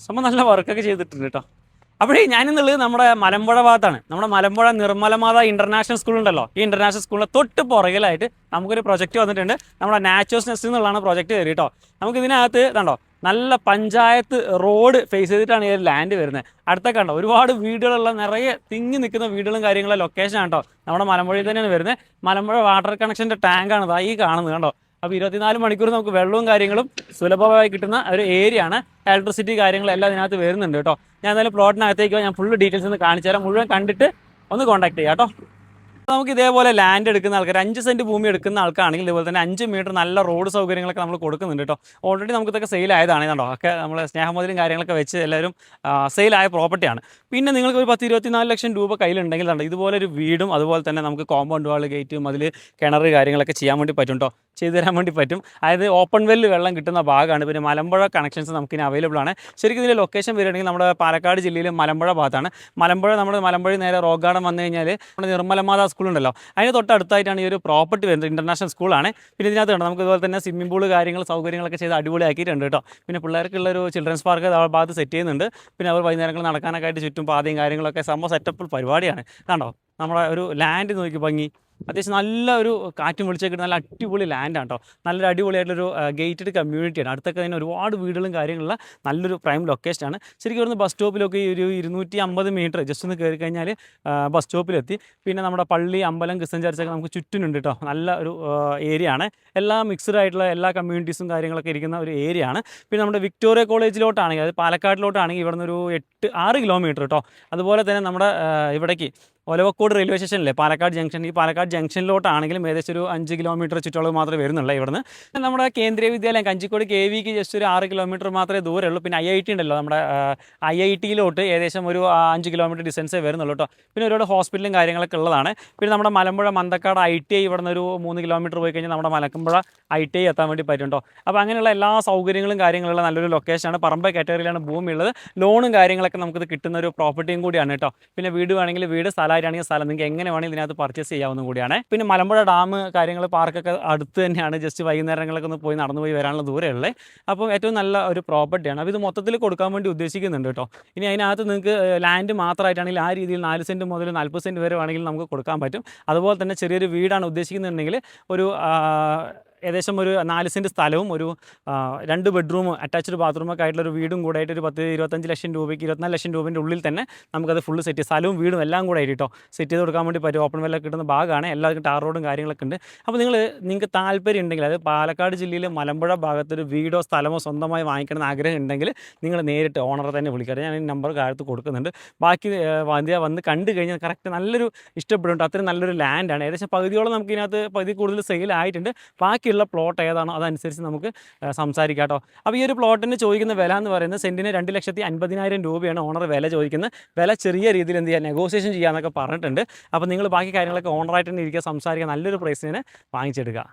സംഭവം നല്ല വർക്കൊക്കെ ചെയ്തിട്ടുണ്ട് കേട്ടോ. അപ്പോഴേ ഞാനിന്നുള്ളത് നമ്മുടെ മലമ്പുഴ ഭാഗത്താണ്. നമ്മുടെ മലമ്പുഴ നിർമ്മലമാത ഇൻ്റർനാഷണൽ സ്കൂൾ ഉണ്ടല്ലോ, ഈ ഇൻ്റർനാഷണൽ സ്കൂളിലെ തൊട്ട് പുറകിലായിട്ട് നമുക്കൊരു പ്രൊജക്റ്റ് വന്നിട്ടുണ്ട്. നമ്മുടെ നാച്ചോസ് നെസ്റ്റ് എന്നുള്ളതാണ് പ്രൊജക്റ്റ് കയറി കേട്ടോ. നമുക്ക് ഇതിനകത്ത് കണ്ടോ നല്ല പഞ്ചായത്ത് റോഡ് ഫേസ് ചെയ്തിട്ടാണ് ഈ ലാൻഡ് വരുന്നത്. അടുത്തൊക്കെ കണ്ടോ ഒരുപാട് വീടുകളുള്ള നിറയെ തിങ്ങി നിൽക്കുന്ന വീടുകളും കാര്യങ്ങളും ലൊക്കേഷനാണ് കേട്ടോ. നമ്മുടെ മലമ്പുഴയിൽ തന്നെയാണ് വരുന്നത്. മലമ്പുഴ വാട്ടർ കണക്ഷൻ്റെ ടാങ്കാണ് ഇതാ ഈ കാണുന്നത് കണ്ടോ. അപ്പോൾ 24 മണിക്കൂർ നമുക്ക് വെള്ളവും കാര്യങ്ങളും സുലഭമായി കിട്ടുന്ന ഒരു ഏരിയ ആണ്. ഇലക്ട്രിസിറ്റി കാര്യങ്ങളെല്ലാം ഇതിനകത്ത് വരുന്നുണ്ട് കേട്ടോ. ഞാൻ എന്തായാലും പ്ലോട്ടിനകത്തേക്ക് ഞാൻ ഫുൾ ഡീറ്റെയിൽസ് ഒന്ന് കാണിച്ചു തരാം. മുഴുവൻ കണ്ടിട്ട് ഒന്ന് കോൺടാക്ട് ചെയ്യാം കേട്ടോ. നമുക്ക് ഇതേപോലെ ലാൻഡ് എടുക്കുന്ന ആൾക്കാർ 5 സെൻറ്റ് ഭൂമി എടുക്കുന്ന ആൾക്കാണെങ്കിൽ ഇതുപോലെ തന്നെ 5 മീറ്റർ നല്ല റോഡ് സൗകര്യങ്ങളൊക്കെ നമ്മൾ കൊടുക്കുന്നുണ്ട് കേട്ടോ. ഓൾറെഡി നമുക്ക് ഇതൊക്കെ സെയിലായതാണ് കേട്ടോ. ഒക്കെ നമ്മൾ സ്നേഹമുതലും കാര്യങ്ങളൊക്കെ വെച്ച് എല്ലാവരും സെയിലായ പ്രോപ്പർട്ടിയാണ്. പിന്നെ നിങ്ങൾക്ക് ഒരു 10-24 ലക്ഷം രൂപ കയ്യിലുണ്ടെങ്കിൽ കണ്ടോ ഇതുപോലെ ഒരു വീടും അതുപോലെ തന്നെ നമുക്ക് കോമ്പൗണ്ട് വാൾ ഗേറ്റും അതിൽ കിണർ കാര്യങ്ങളൊക്കെ ചെയ്യാൻ വേണ്ടി പറ്റും കേട്ടോ, ചെയ്തു തരാൻ വേണ്ടി പറ്റും. അതായത് ഓപ്പൺ വെല്ല് വെള്ളം കിട്ടുന്ന ഭാഗമാണ്. പിന്നെ മലമ്പുഴ കണക്ഷൻസ് നമുക്കിനി അവൈലബിൾ ആണ്. ശരിക്കും ഇതിൻ്റെ ലൊക്കേഷൻ വരികയാണെങ്കിൽ നമ്മുടെ പാലക്കാട് ജില്ലയിൽ മലമ്പുഴ ഭാഗത്താണ്. നമ്മുടെ മലമ്പുഴ നേരെ റോക്ക് ഗാർഡൻ വന്നു കഴിഞ്ഞാൽ നമ്മുടെ നിർമ്മലമാത സ്കൂൾ ഉണ്ടല്ലോ, അതിന് തൊട്ടടുത്തായിട്ടാണ് ഈ ഒരു പ്രോപ്പർട്ടി വരുന്നത്. ഇൻ്റർനാഷണൽ സ്കൂളാണ്. പിന്നെ ഇതിനകത്ത് കണ്ടോ നമുക്ക് ഇതുപോലെ തന്നെ സ്വിമ്മിംഗ് പൂൾ കാര്യങ്ങൾ സൗകര്യങ്ങളൊക്കെ ചെയ്ത് അടിപൊളിയാക്കിയിട്ടുണ്ട് കേട്ടോ. പിന്നെ പിള്ളേർക്കുള്ളൊരു ചിൽഡ്രൻസ് പാർക്ക് ഭാഗത്ത് സെറ്റ് ചെയ്യുന്നുണ്ട്. പിന്നെ അവർ വൈകുന്നേരങ്ങൾ നടക്കാനൊക്കെ ആയിട്ട് ചുറ്റും പാതയും കാര്യങ്ങളൊക്കെ സംഭവം സെറ്റപ്പ് പരിപാടിയാണ്. കണ്ടോ നമ്മുടെ ഒരു ലാൻഡ് നോക്കി ഭംഗി, അത്യാവശ്യം നല്ല ഒരു കാറ്റും വിളിച്ചൊക്കെ നല്ല അടിപൊളി ലാൻഡാണ് കേട്ടോ. നല്ലൊരു അടിപൊളിയായിട്ടൊരു ഗേറ്റഡ് കമ്മ്യൂണിറ്റിയാണ്. അടുത്തൊക്കെ തന്നെ ഒരുപാട് വീടുകളും കാര്യങ്ങളുള്ള നല്ലൊരു പ്രൈം ലൊക്കേഷനാണ്. ശരിക്കും ഇവിടുന്ന് ബസ് സ്റ്റോപ്പിലൊക്കെ ഈ ഒരു 250 മീറ്റർ ജസ്റ്റ് ഒന്ന് കയറി കഴിഞ്ഞാൽ ബസ് സ്റ്റോപ്പിലെത്തി. പിന്നെ നമ്മുടെ പള്ളി, അമ്പലം, ക്രിസ്ത്യൻ ചർച്ചൊക്കെ നമുക്ക് ചുറ്റിനുണ്ട് കേട്ടോ. നല്ല ഒരു ഏരിയ ആണ്. എല്ലാ മിക്സ്ഡ് ആയിട്ടുള്ള എല്ലാ കമ്മ്യൂണിറ്റീസും കാര്യങ്ങളൊക്കെ ഇരിക്കുന്ന ഒരു ഏരിയ ആണ്. പിന്നെ നമ്മുടെ വിക്ടോറിയ കോളേജിലോട്ടാണെങ്കിൽ, അത് പാലക്കാടിലോട്ടാണെങ്കിൽ ഇവിടുന്ന് ഒരു 6 കിലോമീറ്റർ കേട്ടോ. അതുപോലെ തന്നെ നമ്മുടെ ഇവിടേക്ക് ഒലവക്കോട് റെയിൽവേ സ്റ്റേഷനിലെ പാലക്കാട് ജംഗ്ഷൻ, ഈ പാലക്കാട് ജംഗ്ഷനിലോട്ടാണെങ്കിലും ഏകദേശം ഒരു 5 കിലോമീറ്റർ ചുറ്റളവ് മാത്രമേ വരുന്നുള്ളൂ ഇവിടുന്ന്. നമ്മുടെ കേന്ദ്രീയ വിദ്യാലയം കഞ്ചിക്കോട് KVക്ക് ജസ്റ്റ് ഒരു 6 കിലോമീറ്റർ മാത്രമേ ദൂരമുള്ളൂ. പിന്നെ IIT ഉണ്ടല്ലോ, നമ്മുടെ IITയിലോട്ട് ഏകദേശം ഒരു 5 കിലോമീറ്റർ ഡിസ്റ്റൻസേ വരുന്നുള്ളൂ കേട്ടോ. പിന്നെ ഒരുപാട് ഹോസ്പിറ്റലും കാര്യങ്ങളൊക്കെ ഉള്ളതാണ്. പിന്നെ നമ്മുടെ മലമ്പുഴ മന്തക്കാട് ITI ഇവിടുന്ന് ഒരു 3 കിലോമീറ്റർ പോയി കഴിഞ്ഞാൽ നമ്മുടെ മലമ്പുഴ ITI എത്താൻ വേണ്ടി പറ്റും കേട്ടോ. അപ്പോൾ അങ്ങനെയുള്ള എല്ലാ സൗകര്യങ്ങളും കാര്യങ്ങളുള്ള നല്ലൊരു ലൊക്കേഷനാണ്. പറമ്പ കാറ്റഗറിയിലാണ് ഭൂമി ഉള്ളത്. ലോണും കാര്യങ്ങളൊക്കെ നമുക്കിത് കിട്ടുന്ന ഒരു പ്രോപ്പർട്ടിയും കൂടിയാണ് കേട്ടോ. പിന്നെ വീട് വേണമെങ്കിൽ വീട്, സ്ഥലമായിട്ടാണെങ്കിൽ സ്ഥലം, നിങ്ങൾക്ക് എങ്ങനെ വേണമെങ്കിൽ ഇതിനകത്ത് പർച്ചേസ് ചെയ്യാവുന്ന കൂടിയാണ്. പിന്നെ മലമ്പുഴ ഡാം കാര്യങ്ങൾ പാർക്കൊക്കെ അടുത്ത് തന്നെയാണ്. ജസ്റ്റ് വൈകുന്നേരങ്ങളൊക്കെ ഒന്ന് പോയി നടന്നു പോയി വരാനുള്ള ദൂരമുള്ളത്. അപ്പോൾ ഏറ്റവും നല്ല ഒരു പ്രോപ്പർട്ടിയാണ്. അപ്പോൾ ഇത് മൊത്തത്തിൽ കൊടുക്കാൻ വേണ്ടി ഉദ്ദേശിക്കുന്നുണ്ട് കേട്ടോ. ഇനി അതിനകത്ത് നിങ്ങൾക്ക് ലാൻഡ് മാത്രമായിട്ടാണെങ്കിൽ ആ രീതിയിൽ 4 സെൻറ്റ് മുതൽ 40 സെൻറ്റ് വരെ വേണമെങ്കിൽ നമുക്ക് കൊടുക്കാൻ പറ്റും. അതുപോലെ തന്നെ ചെറിയൊരു വീടാണ് ഉദ്ദേശിക്കുന്നുണ്ടെങ്കിൽ ഒരു ഏകദേശം ഒരു 4 സെൻറ്റ് സ്ഥലവും ഒരു 2 ബെഡ്റൂം അറ്റാച്ച്ഡ് ബാത്റൂമൊക്കെ ആയിട്ടുള്ളൊരു വീടും കൂടെ ആയിട്ട് ഒരു 10-25 ലക്ഷം രൂപയ്ക്ക് 24 ലക്ഷം രൂപേൻ്റെ ഉള്ളിൽ തന്നെ നമുക്കത് ഫുള്ള് സെറ്റ്, സ്ഥലവും വീടും എല്ലാം കൂടെ ആയിട്ട് കേട്ടോ സെറ്റ് ചെയ്ത് കൊടുക്കാൻ വേണ്ടി പറ്റും. ഓപ്പൺ വെല്ലൊക്കെ കിട്ടുന്ന ഭാഗമാണ്. എല്ലാവർക്കും ടാർ റോഡും കാര്യങ്ങളൊക്കെ ഉണ്ട്. അപ്പോൾ നിങ്ങൾക്ക് താല്പര്യം ഉണ്ടെങ്കിൽ, അത് പാലക്കാട് ജില്ലയിൽ മലമ്പുഴ ഭാഗത്തൊരു വീടോ സ്ഥലമോ സ്വന്തമായി വാങ്ങിക്കണമെന്ന് ആഗ്രഹം ഉണ്ടെങ്കിൽ നിങ്ങൾ നേരിട്ട് ഓണറെ തന്നെ വിളിക്കുക. ഞാൻ ഈ നമ്പർ കാലത്ത് കൊടുക്കുന്നുണ്ട്. ബാക്കി വന്ന് കണ്ടു കഴിഞ്ഞാൽ കറക്റ്റ് നല്ലൊരു ഇഷ്ടപ്പെടുന്നുണ്ട്. അത്രയും നല്ലൊരു ലാൻഡാണ്. ഏകദേശം പകുതിയോളം നമുക്ക് ഇതിനകത്ത് പകുതി കൂടുതൽ സെയിലായിട്ടുണ്ട്. ബാക്കിയുള്ള പ്ലോട്ട് ഏതാണോ അതനുസരിച്ച് നമുക്ക് സംസാരിക്കാം കേട്ടോ. അപ്പോൾ ഈ ഒരു പ്ലോട്ടിന് ചോദിക്കുന്ന വില എന്ന് പറയുന്നത് സെൻറ്റിന് 2,50,000 രൂപയാണ് ഓണർ വില ചോദിക്കുന്നത്. വില ചെറിയ രീതിയിൽ എന്ത് ചെയ്യുക, നെഗോസിയേഷൻ ചെയ്യാമെന്നൊക്കെ പറഞ്ഞിട്ടുണ്ട്. അപ്പോൾ നിങ്ങൾ ബാക്കി കാര്യങ്ങളൊക്കെ ഓണറായിട്ട് തന്നെ ഇരിക്കുക, സംസാരിക്കുക, നല്ലൊരു പ്രൈസിന് വാങ്ങിച്ചെടുക്കുക.